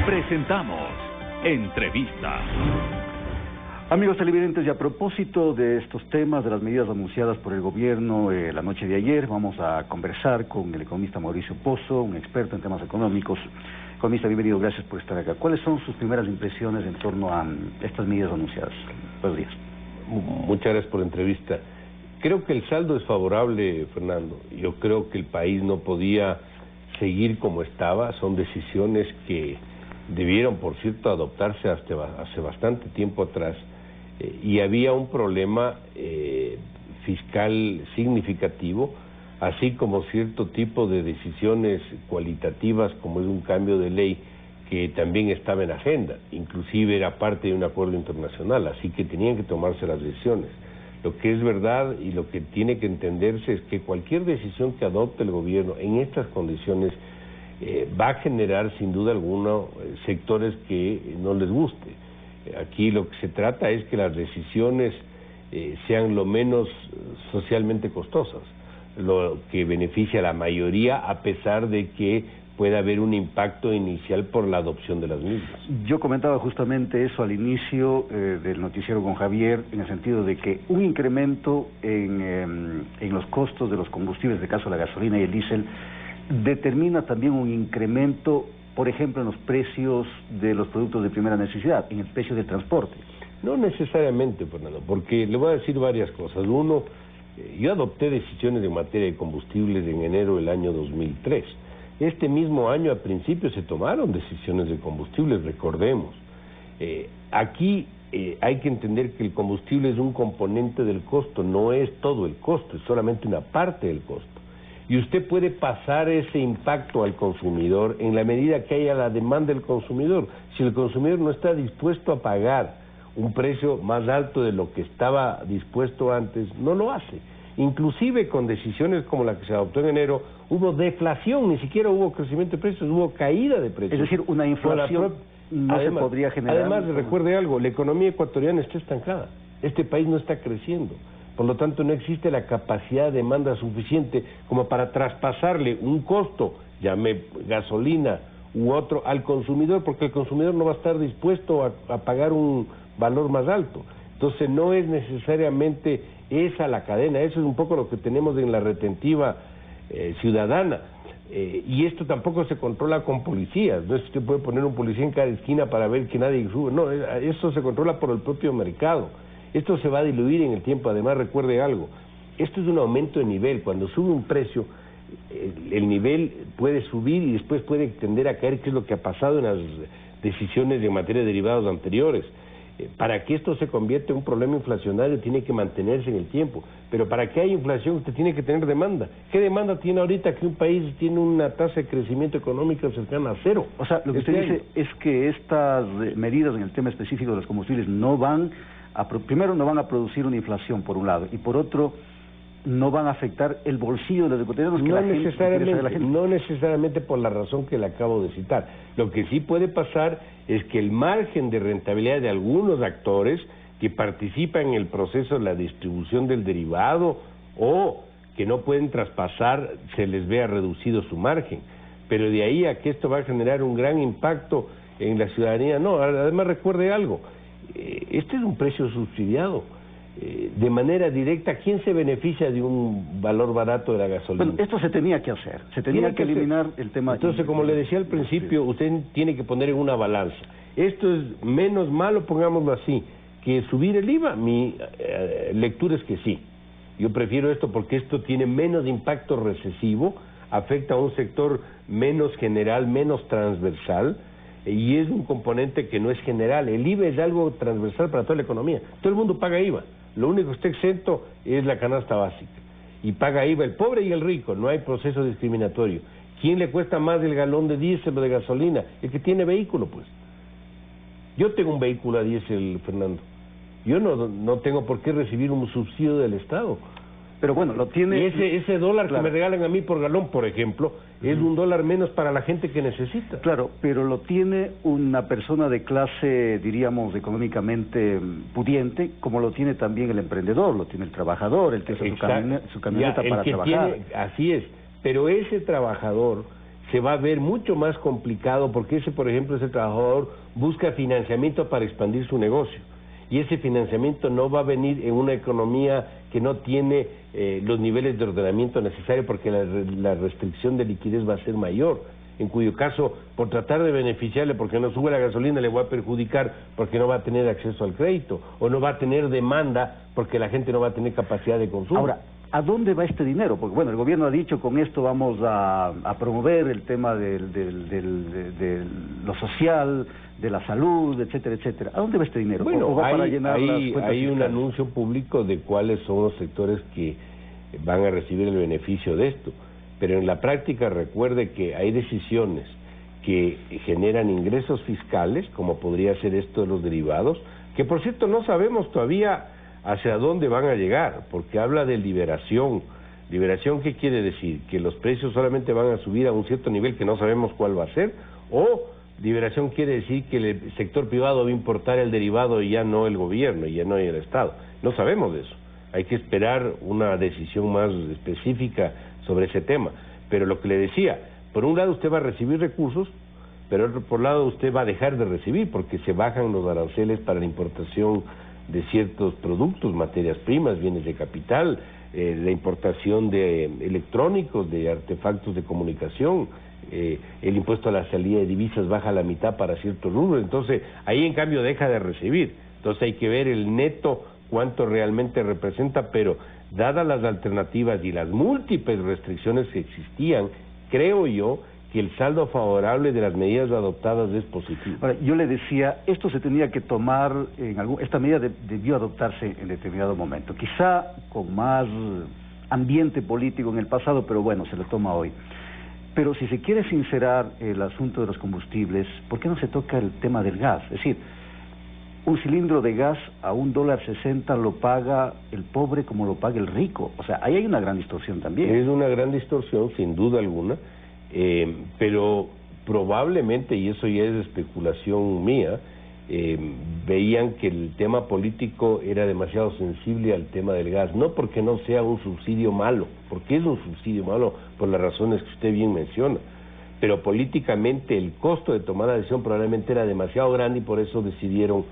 Presentamos Entrevista. Amigos televidentes, y a propósito de estos temas, de las medidas anunciadas por el gobierno la noche de ayer, vamos a conversar con el economista Mauricio Pozo, un experto en temas económicos. Economista, bienvenido, gracias por estar acá. ¿Cuáles son sus primeras impresiones en torno a estas medidas anunciadas? Buenos días. Muchas gracias por la entrevista. Creo que el saldo es favorable, Fernando. Yo creo que el país no podía seguir como estaba. Son decisiones que debieron, por cierto, adoptarse hace bastante tiempo atrás, y había un problema fiscal significativo, así como cierto tipo de decisiones cualitativas, como es un cambio de ley, que también estaba en agenda, inclusive era parte de un acuerdo internacional, así que tenían que tomarse las decisiones. Lo que es verdad y lo que tiene que entenderse es que cualquier decisión que adopte el gobierno en estas condiciones va a generar sin duda alguna sectores que no les guste. Aquí lo que se trata es que las decisiones sean lo menos socialmente costosas, lo que beneficia a la mayoría, a pesar de que pueda haber un impacto inicial por la adopción de las mismas. Yo comentaba justamente eso al inicio del noticiero con Javier, en el sentido de que un incremento en los costos de los combustibles, de caso la gasolina y el diésel, determina también un incremento, por ejemplo, en los precios de los productos de primera necesidad, en el precio del transporte. No necesariamente, Fernando, porque le voy a decir varias cosas. Uno, yo adopté decisiones en materia de combustibles en enero del año 2003. Este mismo año, a principios, se tomaron decisiones de combustibles, recordemos. Aquí hay que entender que el combustible es un componente del costo, no es todo el costo, es solamente una parte del costo. Y usted puede pasar ese impacto al consumidor en la medida que haya la demanda del consumidor. Si el consumidor no está dispuesto a pagar un precio más alto de lo que estaba dispuesto antes, no lo hace. Inclusive con decisiones como la que se adoptó en enero, hubo deflación, ni siquiera hubo crecimiento de precios, hubo caída de precios. Es decir, una inflación no se podría generar. Además, recuerde algo, la economía ecuatoriana está estancada, este país no está creciendo. Por lo tanto, no existe la capacidad de demanda suficiente como para traspasarle un costo, llame gasolina u otro, al consumidor, porque el consumidor no va a estar dispuesto a pagar un valor más alto. Entonces, no es necesariamente esa la cadena, eso es un poco lo que tenemos en la retentiva ciudadana. Y esto tampoco se controla con policías, no es que usted puede poner un policía en cada esquina para ver que nadie sube, no, esto se controla por el propio mercado. Esto se va a diluir en el tiempo. Además, recuerde algo, esto es un aumento de nivel. Cuando sube un precio, el nivel puede subir y después puede tender a caer, que es lo que ha pasado en las decisiones en materia de derivados anteriores. Para que esto se convierta en un problema inflacionario, tiene que mantenerse en el tiempo. Pero para que haya inflación, usted tiene que tener demanda. ¿Qué demanda tiene ahorita que un país tiene una tasa de crecimiento económico cercana a cero? O sea, lo que usted dice es que estas medidas en el tema específico de los combustibles primero no van a producir una inflación, por un lado, y por otro, no van a afectar el bolsillo de los ecuatorianos, no necesariamente por la razón que le acabo de citar. Lo que sí puede pasar es que el margen de rentabilidad de algunos actores que participan en el proceso de la distribución del derivado o que no pueden traspasar, se les vea reducido su margen. Pero de ahí a que esto va a generar un gran impacto en la ciudadanía, no. Además, recuerde algo, este es un precio subsidiado. De manera directa, ¿quién se beneficia de un valor barato de la gasolina? Bueno, esto se tenía que hacer, se tenía que eliminar el tema. Entonces, como le decía al principio, usted tiene que poner en una balanza. Esto es menos malo, pongámoslo así, que subir el IVA. Mi lectura es que sí. Yo prefiero esto porque esto tiene menos impacto recesivo, afecta a un sector menos general, menos transversal, y es un componente que no es general. El IVA es algo transversal para toda la economía. Todo el mundo paga IVA. Lo único que está exento es la canasta básica. Y paga IVA el pobre y el rico, no hay proceso discriminatorio. ¿Quién le cuesta más el galón de diésel o de gasolina? El que tiene vehículo, pues. Yo tengo un vehículo a diésel, Fernando. Yo no tengo por qué recibir un subsidio del Estado. Pero bueno, lo tiene... Y ese dólar que me regalan a mí por galón, por ejemplo, es un dólar menos para la gente que necesita. Claro, pero lo tiene una persona de clase, diríamos, económicamente pudiente, como lo tiene también el emprendedor, lo tiene el trabajador, el que usa su camioneta para trabajar. Así es, pero ese trabajador se va a ver mucho más complicado porque por ejemplo, ese trabajador busca financiamiento para expandir su negocio. Y ese financiamiento no va a venir en una economía que no tiene los niveles de ordenamiento necesarios porque la restricción de liquidez va a ser mayor, en cuyo caso, por tratar de beneficiarle porque no sube la gasolina, le va a perjudicar porque no va a tener acceso al crédito, o no va a tener demanda porque la gente no va a tener capacidad de consumo. Ahora, ¿a dónde va este dinero? Porque bueno, el gobierno ha dicho con esto vamos a promover el tema de lo social, de la salud, etcétera, etcétera. ¿A dónde va este dinero? Bueno, va para llenar las cuentas hay un fiscales? anuncio público de cuáles son los sectores que van a recibir el beneficio de esto, pero en la práctica recuerde que hay decisiones que generan ingresos fiscales, como podría ser esto de los derivados, que por cierto no sabemos todavía hacia dónde van a llegar, porque habla de liberación. ¿Liberación qué quiere decir? ¿Que los precios solamente van a subir a un cierto nivel que no sabemos cuál va a ser? ¿O liberación quiere decir que el sector privado va a importar el derivado y ya no el gobierno, y ya no el Estado? No sabemos de eso. Hay que esperar una decisión más específica sobre ese tema. Pero lo que le decía, por un lado usted va a recibir recursos, pero por otro lado usted va a dejar de recibir porque se bajan los aranceles para la importación de ciertos productos, materias primas, bienes de capital, la importación de electrónicos, de artefactos de comunicación, el impuesto a la salida de divisas baja a la mitad para ciertos rubros, entonces ahí en cambio deja de recibir. Entonces hay que ver el neto, cuánto realmente representa, pero dadas las alternativas y las múltiples restricciones que existían, creo yo que el saldo favorable de las medidas adoptadas es positivo. Ahora, yo le decía, esto se tenía que tomar, esta medida debió adoptarse en determinado momento, quizá con más ambiente político en el pasado, pero bueno, se lo toma hoy. Pero si se quiere sincerar el asunto de los combustibles, ¿por qué no se toca el tema del gas? Es decir, un cilindro de gas a $1.60 lo paga el pobre como lo paga el rico. O sea, ahí hay una gran distorsión también. Es una gran distorsión, sin duda alguna, pero probablemente, y eso ya es especulación mía, veían que el tema político era demasiado sensible al tema del gas, no porque no sea un subsidio malo, porque es un subsidio malo por las razones que usted bien menciona, pero políticamente el costo de tomar la decisión probablemente era demasiado grande y por eso decidieron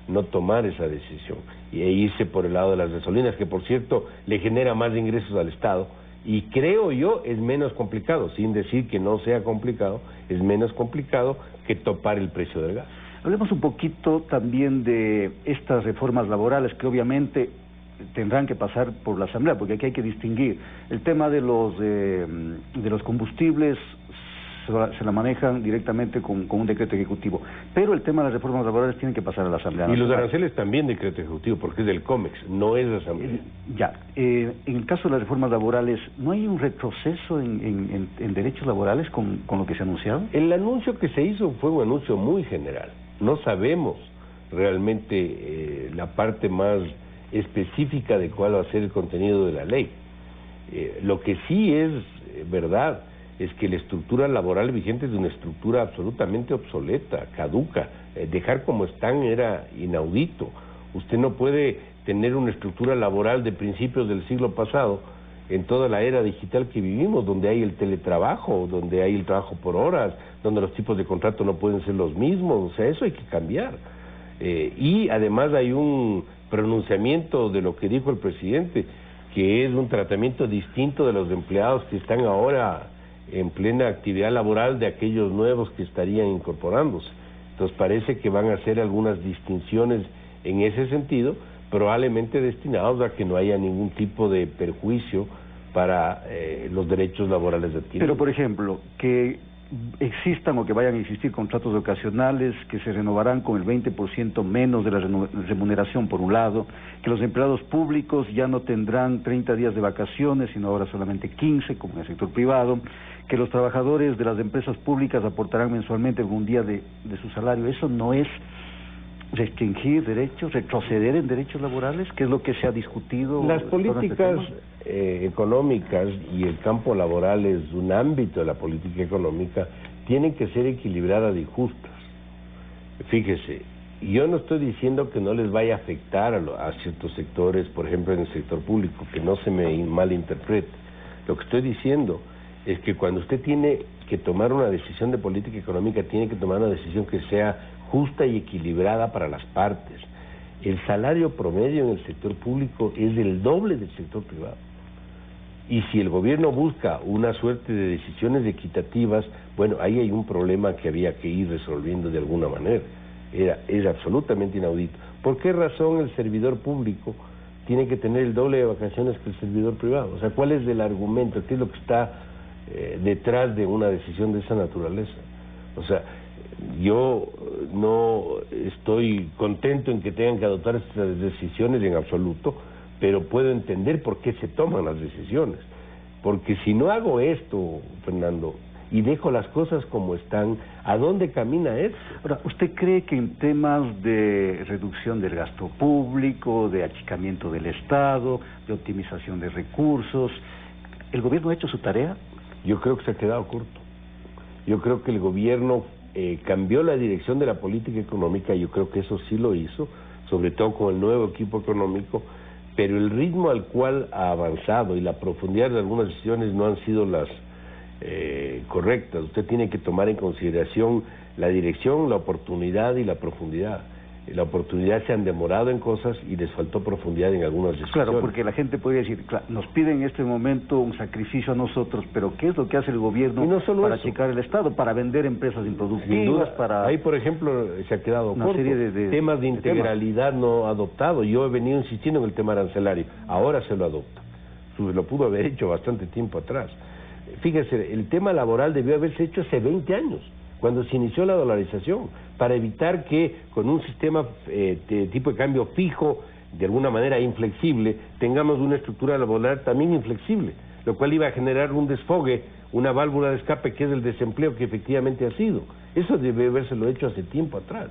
no tomar esa decisión y irse por el lado de las gasolinas, que por cierto le genera más ingresos al Estado y creo yo es menos complicado, sin decir que no sea complicado, es menos complicado que topar el precio del gas. Hablemos un poquito también de estas reformas laborales que obviamente tendrán que pasar por la Asamblea, porque aquí hay que distinguir el tema de los combustibles. Se la manejan directamente con un decreto ejecutivo, pero el tema de las reformas laborales tienen que pasar a la Asamblea Nacional. Y los aranceles también decreto ejecutivo, porque es del COMEX, no es de Asamblea. En el caso de las reformas laborales, ¿no hay un retroceso en derechos laborales con lo que se ha anunciado? El anuncio que se hizo fue un anuncio muy general, no sabemos realmente la parte más específica de cuál va a ser el contenido de la ley. Lo que sí es verdad es que la estructura laboral vigente es una estructura absolutamente obsoleta, caduca. Dejar como están era inaudito. Usted no puede tener una estructura laboral de principios del siglo pasado en toda la era digital que vivimos, donde hay el teletrabajo, donde hay el trabajo por horas, donde los tipos de contrato no pueden ser los mismos. O sea, eso hay que cambiar. Y además hay un pronunciamiento de lo que dijo el presidente, que es un tratamiento distinto de los empleados que están ahora en plena actividad laboral de aquellos nuevos que estarían incorporándose. Entonces parece que van a hacer algunas distinciones en ese sentido, probablemente destinados a que no haya ningún tipo de perjuicio para los derechos laborales adquiridos. Pero, por ejemplo, que existan o que vayan a existir contratos ocasionales que se renovarán con el 20% menos de la remuneración por un lado, que los empleados públicos ya no tendrán 30 días de vacaciones, sino ahora solamente 15, como en el sector privado, que los trabajadores de las empresas públicas aportarán mensualmente algún día de su salario. ¿Eso no es restringir derechos, retroceder en derechos laborales, que es lo que se ha discutido? Las políticas económicas y el campo laboral es un ámbito de la política económica, tienen que ser equilibradas y justas. Fíjese, yo no estoy diciendo que no les vaya a afectar a ciertos sectores, por ejemplo en el sector público, que no se me malinterprete. Lo que estoy diciendo es que cuando usted tiene que tomar una decisión de política económica tiene que tomar una decisión que sea justa y equilibrada para las partes. El salario promedio en el sector público es el doble del sector privado. Y si el gobierno busca una suerte de decisiones equitativas, bueno, ahí hay un problema que había que ir resolviendo de alguna manera. Es absolutamente inaudito. ¿Por qué razón el servidor público tiene que tener el doble de vacaciones que el servidor privado? O sea, ¿cuál es el argumento? ¿Qué es lo que está detrás de una decisión de esa naturaleza? O sea, yo no estoy contento en que tengan que adoptar estas decisiones en absoluto, pero puedo entender por qué se toman las decisiones. Porque si no hago esto, Fernando, y dejo las cosas como están, ¿a dónde camina esto? Ahora, ¿usted cree que en temas de reducción del gasto público, de achicamiento del Estado, de optimización de recursos, el gobierno ha hecho su tarea? Yo creo que se ha quedado corto. Yo creo que el gobierno cambió la dirección de la política económica, yo creo que eso sí lo hizo, sobre todo con el nuevo equipo económico, pero el ritmo al cual ha avanzado y la profundidad de algunas decisiones no han sido las correctas. Usted tiene que tomar en consideración la dirección, la oportunidad y la profundidad. La oportunidad se han demorado en cosas y les faltó profundidad en algunas decisiones. Claro, porque la gente podría decir, claro, nos piden en este momento un sacrificio a nosotros, pero ¿qué es lo que hace el gobierno para achicar el Estado, para vender empresas improductivas, para...? Ahí, por ejemplo, se ha quedado corto. Serie de temas de integralidad no adoptado. Yo he venido insistiendo en el tema arancelario, ahora se lo adopta. Lo pudo haber hecho bastante tiempo atrás. Fíjese, el tema laboral debió haberse hecho hace 20 años, cuando se inició la dolarización, para evitar que con un sistema de tipo de cambio fijo, de alguna manera inflexible, tengamos una estructura laboral también inflexible, lo cual iba a generar un desfogue, una válvula de escape que es el desempleo que efectivamente ha sido. Eso debe habérselo hecho hace tiempo atrás.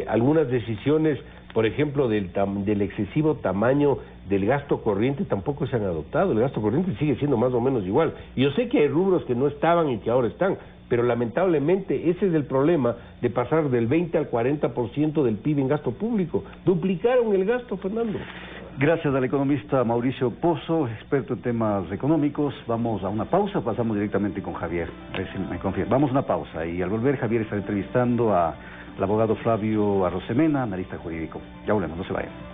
Algunas decisiones, por ejemplo, del excesivo tamaño del gasto corriente tampoco se han adoptado. El gasto corriente sigue siendo más o menos igual. Y yo sé que hay rubros que no estaban y que ahora están, pero lamentablemente ese es el problema de pasar del 20 al 40% del PIB en gasto público. Duplicaron el gasto, Fernando. Gracias al economista Mauricio Pozo, experto en temas económicos. Vamos a una pausa, pasamos directamente con Javier. Me confía. Vamos a una pausa y al volver Javier estará entrevistando al abogado Flavio Arrosemena, analista jurídico. Ya volvemos, no se vayan.